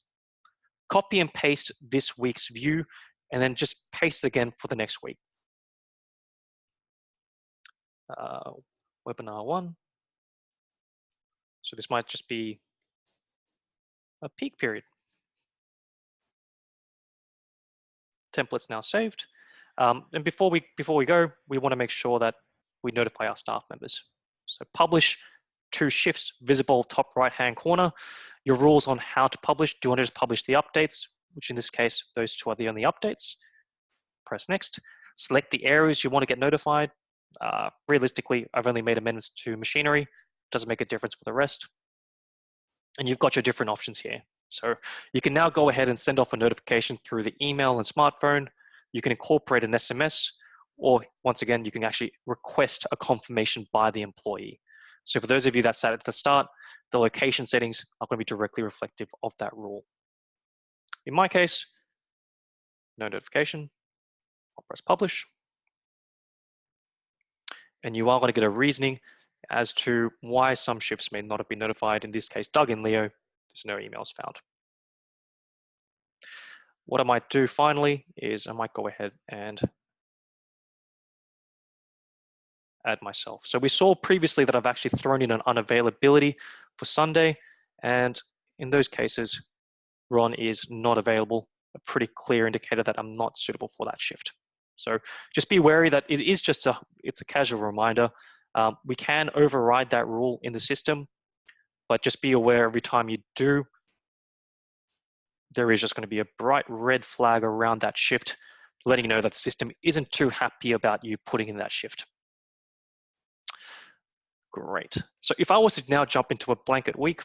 Copy and paste this week's view, and then just paste it again for the next week. Webinar 1. So this might just be a peak period. Template's now saved. And before we go, we want to make sure that we notify our staff members. So publish 2 shifts visible top right-hand corner. Your rules on how to publish. Do you want to just publish the updates, which in this case, those 2 are the only updates. Press next. Select the areas you want to get notified. Realistically, I've only made amendments to machinery. Doesn't make a difference for the rest. And you've got your different options here. So you can now go ahead and send off a notification through the email and smartphone. You can incorporate an SMS, or once again, you can actually request a confirmation by the employee. So for those of you that sat at the start, the location settings are going to be directly reflective of that rule. In my case, no notification. I'll press publish. And you are going to get a reasoning as to why some shifts may not have been notified. In this case, Doug and Leo, there's no emails found. What I might do finally is I might go ahead and add myself. So we saw previously that I've actually thrown in an unavailability for Sunday, and in those cases, Ron is not available, a pretty clear indicator that I'm not suitable for that shift. So just be wary that it is just it's a casual reminder. We can override that rule in the system, but just be aware every time you do, there is just going to be a bright red flag around that shift, letting you know that the system isn't too happy about you putting in that shift. Great. So if I was to now jump into a blanket week,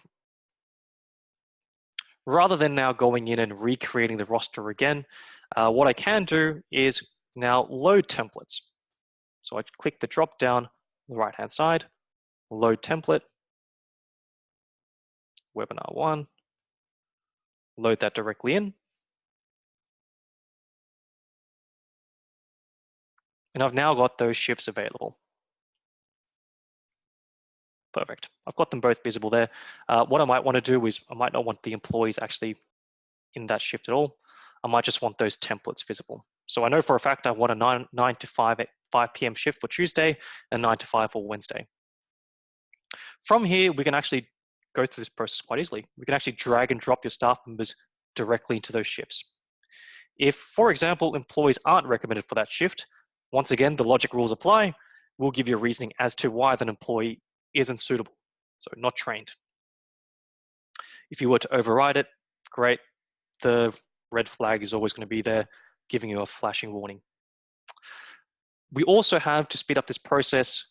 rather than now going in and recreating the roster again, what I can do is now load templates. So I click the drop down on the right-hand side, load template, webinar 1, load that directly in. And I've now got those shifts available. Perfect. I've got them both visible there. What I might want to do is I might not want the employees actually in that shift at all. I might just want those templates visible. So I know for a fact I want a 9 to 5 p.m. shift for Tuesday and 9 to 5 for Wednesday. From here, we can actually go through this process quite easily. We can actually drag and drop your staff members directly into those shifts. If, for example, employees aren't recommended for that shift, once again, the logic rules apply. We'll give you a reasoning as to why that employee isn't suitable, so not trained. If you were to override it, great. The red flag is always going to be there, giving you a flashing warning. We also have, to speed up this process,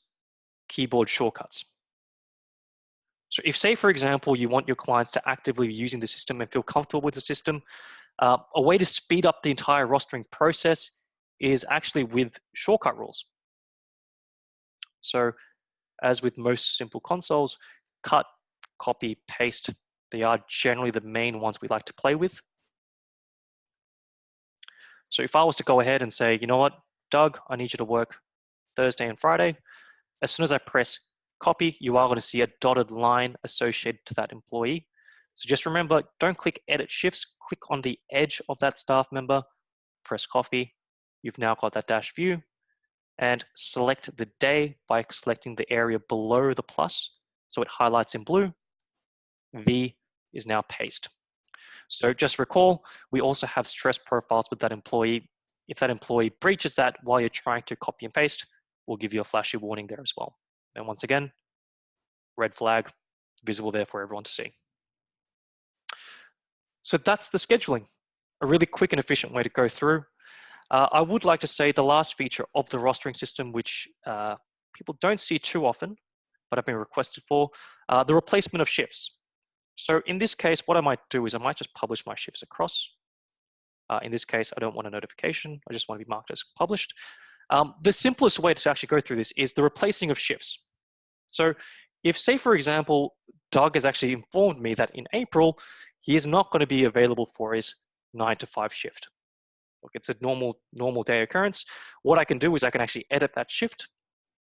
keyboard shortcuts. So if, say, for example, you want your clients to actively be using the system and feel comfortable with the system, a way to speed up the entire rostering process is actually with shortcut rules. So as with most simple consoles, cut, copy, paste, they are generally the main ones we like to play with. So if I was to go ahead and say, you know what, Doug, I need you to work Thursday and Friday, as soon as I press copy, you are going to see a dotted line associated to that employee. So just remember, don't click edit shifts, click on the edge of that staff member, press copy. You've now got that dash view, and select the day by selecting the area below the plus. So it highlights in blue. V is now paste. So just recall, we also have stress profiles with that employee. If that employee breaches that while you're trying to copy and paste, we'll give you a flashy warning there as well. And once again, red flag, visible there for everyone to see. So that's the scheduling, a really quick and efficient way to go through. I would like to say the last feature of the rostering system, which people don't see too often, but have been requested for, the replacement of shifts. So in this case, what I might do is I might just publish my shifts across. In this case, I don't want a notification. I just want to be marked as published. The simplest way to actually go through this is the replacing of shifts. So if, say, for example, Doug has actually informed me that in April, he is not going to be available for his 9 to 5 shift. Look, it's a normal day occurrence. What I can do is I can actually edit that shift,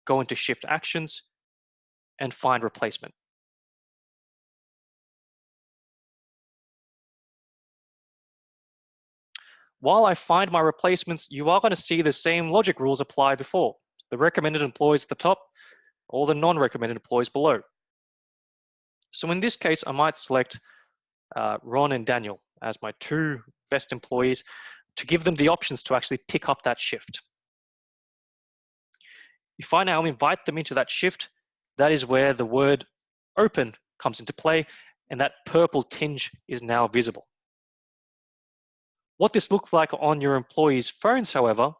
go into shift actions, and find replacement. While I find my replacements, you are going to see the same logic rules apply before. The recommended employees at the top, or the non-recommended employees below. So in this case, I might select Ron and Daniel as my 2 best employees to give them the options to actually pick up that shift. If I now invite them into that shift, that is where the word open comes into play, and that purple tinge is now visible. What this looks like on your employees' phones, however,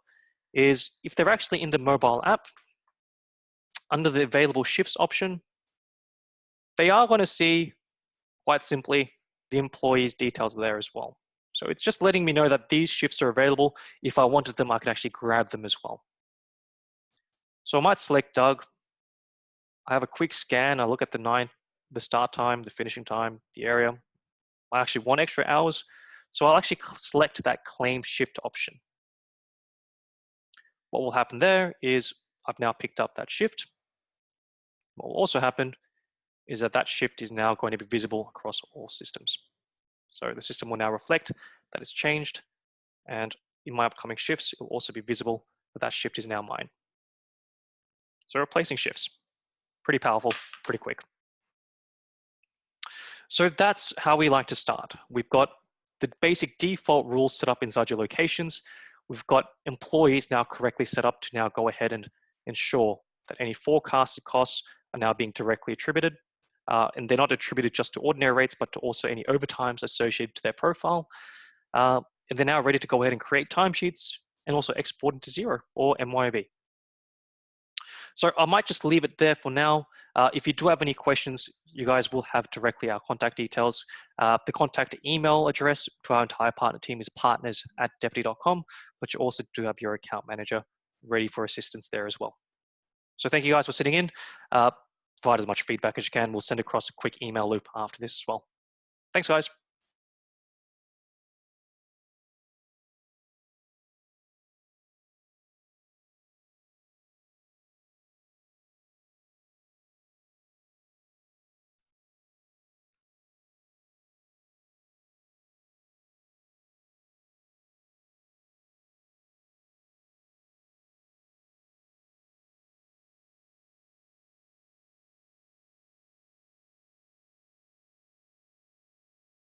is if they're actually in the mobile app, under the available shifts option, they are going to see, quite simply, the employee's details there as well. So it's just letting me know that these shifts are available. If I wanted them, I could actually grab them as well. So I might select Doug. I have a quick scan. I look at the start time, the finishing time, the area. I actually want extra hours. So I'll actually select that claim shift option. What will happen there is I've now picked up that shift. What will also happen is that that shift is now going to be visible across all systems. So the system will now reflect that it's changed, and in my upcoming shifts, it will also be visible that that shift is now mine. So replacing shifts, pretty powerful, pretty quick. So that's how we like to start. We've got the basic default rules set up inside your locations. We've got employees now correctly set up to now go ahead and ensure that any forecasted costs are now being directly attributed. And they're not attributed just to ordinary rates, but to also any overtimes associated to their profile. And they're now ready to go ahead and create timesheets and also export into Xero or MYOB. So I might just leave it there for now. If you do have any questions, you guys will have directly our contact details. The contact email address to our entire partner team is partners@Deftly.com, but you also do have your account manager ready for assistance there as well. So thank you guys for sitting in. Provide as much feedback as you can. We'll send across a quick email loop after this as well. Thanks, guys.